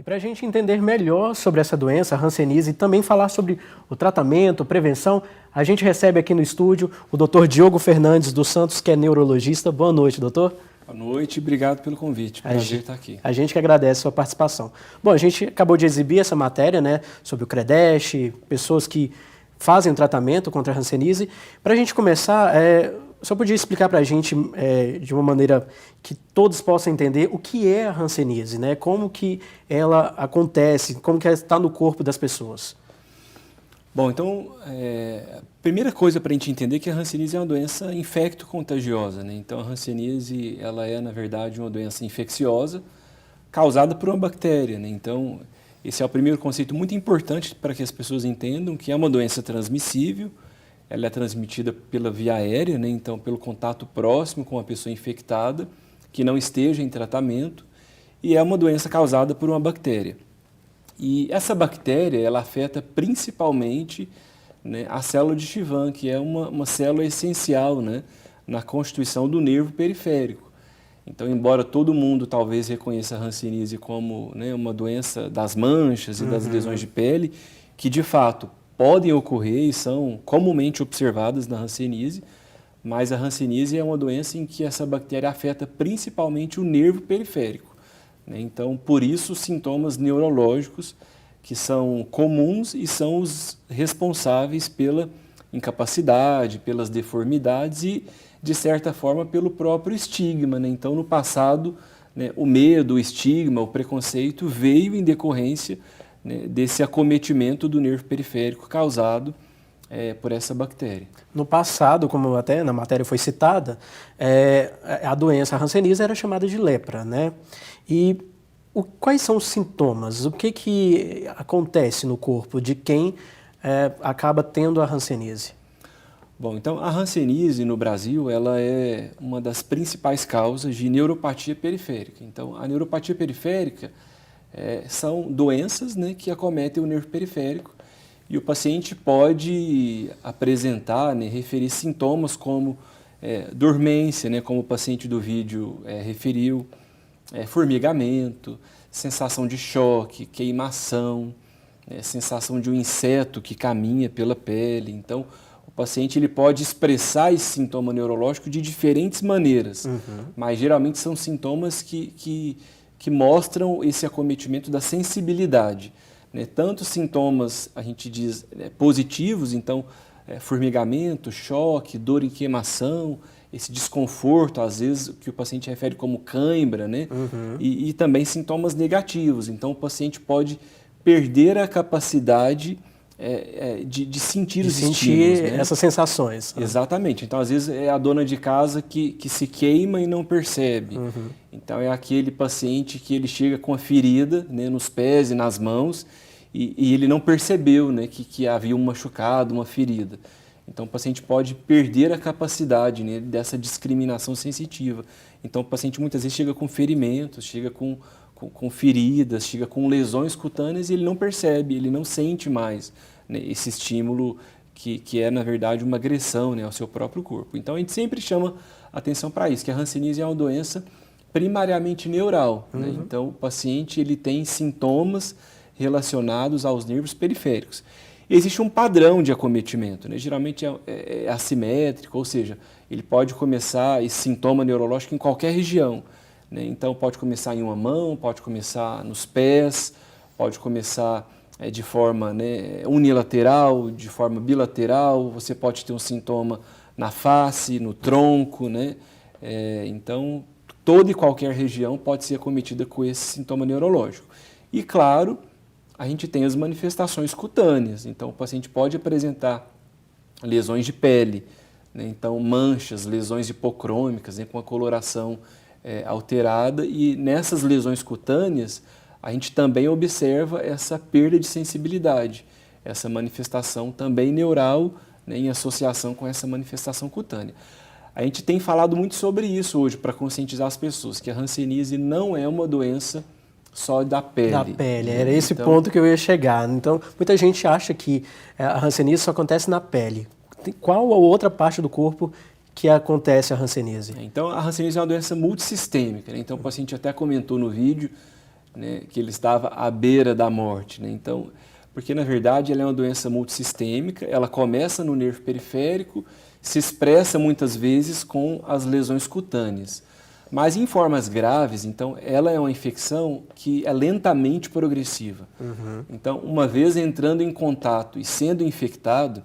E para a gente entender melhor sobre essa doença, a hanseníase, e também falar sobre o tratamento, prevenção, a gente recebe aqui no estúdio o Dr. Diogo Fernandes dos Santos, que é neurologista. Boa noite, doutor. Boa noite, obrigado pelo convite. Prazer estar aqui. A gente que agradece a sua participação. Bom, a gente acabou de exibir essa matéria, né, sobre o CREDEST, pessoas que fazem o tratamento contra a hanseníase. Para a gente começar, só podia explicar para a gente, de uma maneira que todos possam entender, o que é a hanseníase, né? Como que ela acontece, como que ela está no corpo das pessoas? Bom, então, a primeira coisa para a gente entender é que a hanseníase é uma doença infecto-contagiosa, né? Então, a hanseníase, ela é, na verdade, uma doença infecciosa causada por uma bactéria, né? Então, esse é o primeiro conceito muito importante para que as pessoas entendam que é uma doença transmissível. Ela é transmitida pela via aérea, né? Então, pelo contato próximo com a pessoa infectada, que não esteja em tratamento, e é uma doença causada por uma bactéria. E essa bactéria, ela afeta principalmente, né, a célula de Schwann, que é uma célula essencial, né, na constituição do nervo periférico. Então, embora todo mundo talvez reconheça a hanseníase como, né, uma doença das manchas e das lesões de pele, que de fato podem ocorrer e são comumente observadas na hanseníase, mas a hanseníase é uma doença em que essa bactéria afeta principalmente o nervo periférico, né? Então, por isso, os sintomas neurológicos que são comuns e são os responsáveis pela incapacidade, pelas deformidades e, de certa forma, pelo próprio estigma, né? Então, no passado, né, o medo, o estigma, o preconceito veio em decorrência, né, desse acometimento do nervo periférico causado por essa bactéria. No passado, como até na matéria foi citada, a doença, a hanseníase, era chamada de lepra, né? E quais são os sintomas? O que acontece no corpo de quem acaba tendo a hanseníase? Bom, então a hanseníase no Brasil, ela é uma das principais causas de neuropatia periférica. Então, a neuropatia periférica são doenças, né, que acometem o nervo periférico e o paciente pode apresentar, né, referir sintomas como dormência, né, como o paciente do vídeo referiu, formigamento, sensação de choque, queimação, sensação de um inseto que caminha pela pele. Então, o paciente ele pode expressar esse sintoma neurológico de diferentes maneiras, mas geralmente são sintomas que mostram esse acometimento da sensibilidade, né? Tanto sintomas, a gente diz, positivos, então formigamento, choque, dor em queimação, esse desconforto, às vezes, que o paciente refere como cãibra, né? E também sintomas negativos, então o paciente pode perder a capacidade de sentir os estímulos, né? Essas sensações. Exatamente. Então, às vezes, é a dona de casa que se queima e não percebe. Então, é aquele paciente que ele chega com a ferida, né, nos pés e nas mãos e ele não percebeu, né, que havia um machucado, uma ferida. Então, o paciente pode perder a capacidade, né, dessa discriminação sensitiva. Então, o paciente muitas vezes chega com ferimentos, chega com feridas, chega com lesões cutâneas e ele não percebe, ele não sente mais, né, esse estímulo que é, na verdade, uma agressão, né, ao seu próprio corpo. Então, a gente sempre chama atenção para isso, que a hanseníase é uma doença primariamente neural, né? Então, o paciente ele tem sintomas relacionados aos nervos periféricos. Existe um padrão de acometimento, né? Geralmente é assimétrico, ou seja, ele pode começar esse sintoma neurológico em qualquer região, né? Então, pode começar em uma mão, pode começar nos pés, pode começar de forma, né, unilateral, de forma bilateral, você pode ter um sintoma na face, no tronco, né? Então, toda e qualquer região pode ser acometida com esse sintoma neurológico. E, claro, a gente tem as manifestações cutâneas, então o paciente pode apresentar lesões de pele, né? Então manchas, lesões hipocrômicas, né, com a coloração alterada, e nessas lesões cutâneas a gente também observa essa perda de sensibilidade, essa manifestação também neural, né, em associação com essa manifestação cutânea. A gente tem falado muito sobre isso hoje para conscientizar as pessoas, que a hanseníase não é uma doença só da pele. Da pele, era esse ponto que eu ia chegar. Então, muita gente acha que a hanseníase só acontece na pele. Qual a outra parte do corpo que acontece a hanseníase? Então, a hanseníase é uma doença multissistêmica, né? Então, o paciente até comentou no vídeo né, que ele estava à beira da morte, né? Então, porque na verdade ela é uma doença multissistêmica, ela começa no nervo periférico, se expressa muitas vezes com as lesões cutâneas. Mas em formas graves, então, ela é uma infecção que é lentamente progressiva. Então, uma vez entrando em contato e sendo infectado,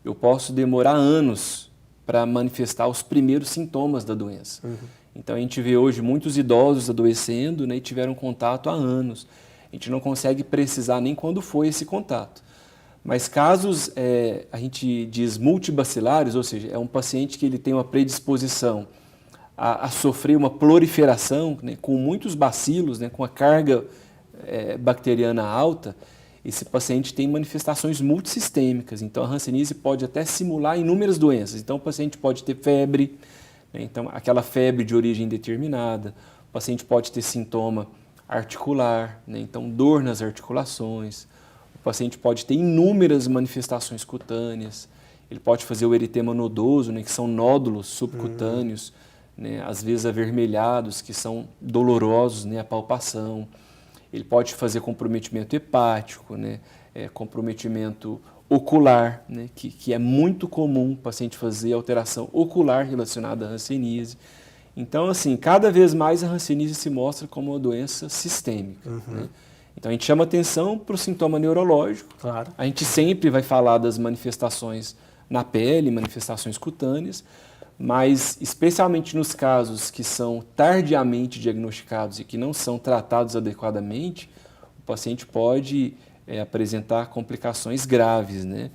eu posso demorar anos para manifestar os primeiros sintomas da doença. Então, a gente vê hoje muitos idosos adoecendo, né, e tiveram contato há anos. A gente não consegue precisar nem quando foi esse contato. Mas casos, a gente diz multibacilares, ou seja, é um paciente que ele tem uma predisposição a sofrer uma proliferação, né, com muitos bacilos, né, com a carga bacteriana alta, esse paciente tem manifestações multissistêmicas. Então, a hanseníase pode até simular inúmeras doenças. Então, o paciente pode ter febre, né, então, aquela febre de origem indeterminada. O paciente pode ter sintoma articular, né, então, dor nas articulações. O paciente pode ter inúmeras manifestações cutâneas. Ele pode fazer o eritema nodoso, né, que são nódulos subcutâneos, né, às vezes avermelhados, que são dolorosos, né, a palpação. Ele pode fazer comprometimento hepático, né, comprometimento ocular, né, que é muito comum o paciente fazer alteração ocular relacionada à hanseníase. Então, assim, cada vez mais a hanseníase se mostra como uma doença sistêmica. Né? Então, a gente chama atenção para o sintoma neurológico. Claro. A gente sempre vai falar das manifestações na pele, manifestações cutâneas, mas especialmente nos casos que são tardiamente diagnosticados e que não são tratados adequadamente, o paciente pode apresentar complicações graves, né?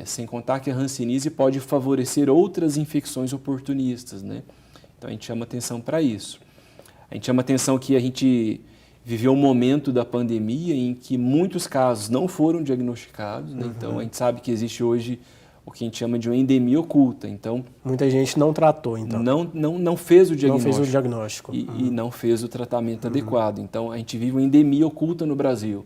Sem contar que a hanseníase pode favorecer outras infecções oportunistas, né? Então a gente chama atenção para isso. A gente chama atenção que a gente viveu um momento da pandemia em que muitos casos não foram diagnosticados, né? Então a gente sabe que existe hoje o que a gente chama de uma endemia oculta. Então, muita gente não tratou, então. Não fez o diagnóstico. Não fez o diagnóstico. E não fez o tratamento adequado. Então, a gente vive uma endemia oculta no Brasil.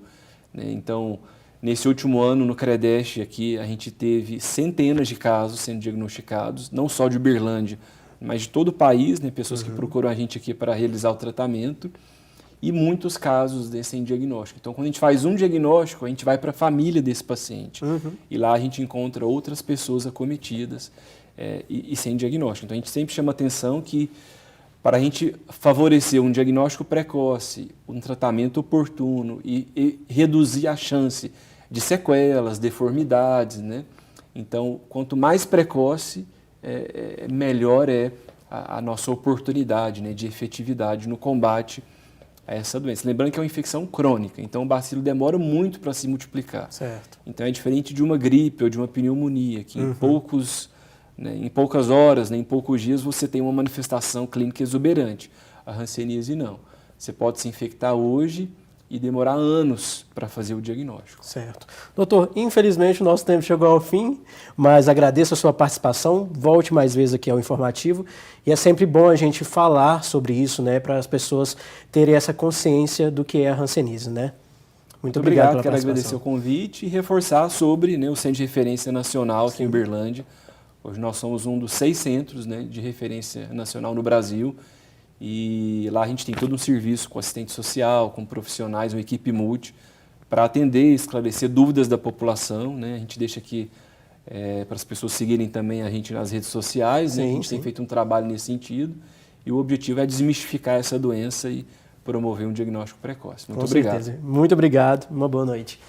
Né? Então, nesse último ano, no CREDEST aqui, a gente teve centenas de casos sendo diagnosticados, não só de Uberlândia, mas de todo o país, né? Pessoas que procuram a gente aqui para realizar o tratamento. E muitos casos sem diagnóstico. Então, quando a gente faz um diagnóstico, a gente vai para a família desse paciente. E lá a gente encontra outras pessoas acometidas e sem diagnóstico. Então, a gente sempre chama atenção que, para a gente favorecer um diagnóstico precoce, um tratamento oportuno e reduzir a chance de sequelas, deformidades, né? Então, quanto mais precoce, melhor é a nossa oportunidade, né, de efetividade no combate a essa doença. Lembrando que é uma infecção crônica, então o bacilo demora muito para se multiplicar. Certo. Então é diferente de uma gripe ou de uma pneumonia, que em poucas horas, né, em poucos dias, você tem uma manifestação clínica exuberante. A hanseníase não. Você pode se infectar hoje e demorar anos para fazer o diagnóstico. Certo. Doutor, infelizmente o nosso tempo chegou ao fim, mas agradeço a sua participação. Volte mais vezes aqui ao Informativo. E é sempre bom a gente falar sobre isso, né, para as pessoas terem essa consciência do que é a hanseníase, né? Muito obrigado pela Quero participação. agradecer o convite e reforçar sobre, né, o Centro de Referência Nacional aqui em Uberlândia. Hoje nós somos um dos 6 centros, né, de referência nacional no Brasil. E lá a gente tem todo um serviço com assistente social, com profissionais, uma equipe multi, para atender e esclarecer dúvidas da população, né? A gente deixa aqui para as pessoas seguirem também a gente nas redes sociais, né? A gente tem feito um trabalho nesse sentido e o objetivo é desmistificar essa doença e promover um diagnóstico precoce. Muito obrigado. Com certeza. Muito obrigado. Uma boa noite.